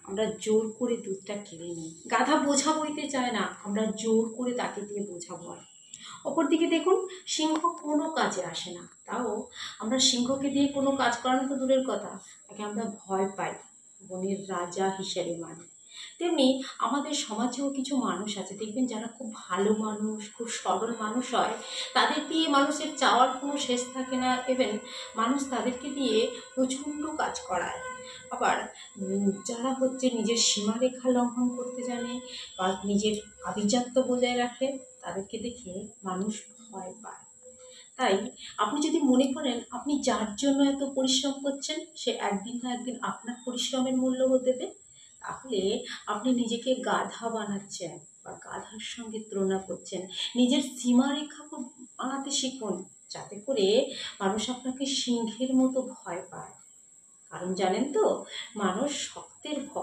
আমরা জোর করে দুধটা কিনে নিই। গাধা বোঝা বইতে চায় না, আমরা জোর করে তাকে দিয়ে বোঝা বয়। অপরদিকে দেখুন, সিংহ কোনো কাজে আসে না, তাও আমরা সিংহকে দিয়ে কোনো কাজ করানো তো দূরের কথা, তাকে আমরা ভয় পাই, বনের রাজা হিসেবে মানি। তেমনি আমাদের সমাজেও কিছু মানুষ আছে, দেখবেন যারা খুব ভালো মানুষ, খুব সরল মানুষ হয়, তাদের দিয়ে মানুষের চাওয়ার কোনো শেষ থাকে না। ইভেন মানুষ তাদেরকে দিয়ে প্রচণ্ড কাজ করায়। আবার যারা হচ্ছে নিজের সীমারেখা লঙ্ঘন করতে জানে বা নিজের আভিজাত্য বজায় রাখে, তাদেরকে দেখে মানুষ ভয় পায়। তাই আপনি যদি মনে করেন আপনি যার জন্য এত পরিশ্রম করছেন সে একদিন না একদিন আপনার পরিশ্রমের মূল্য দেবে, তাহলে আপনি নিজেকে গাধা বানাচ্ছেন বা গাধার সঙ্গে তুলনা করছেন। নিজের সীমারেখা বানাতে শিখুন, যাতে করে মানুষ আপনাকে সিংহের মতো ভয় পায়। কারণ জানেন তো, মানুষ শক্তের ভয়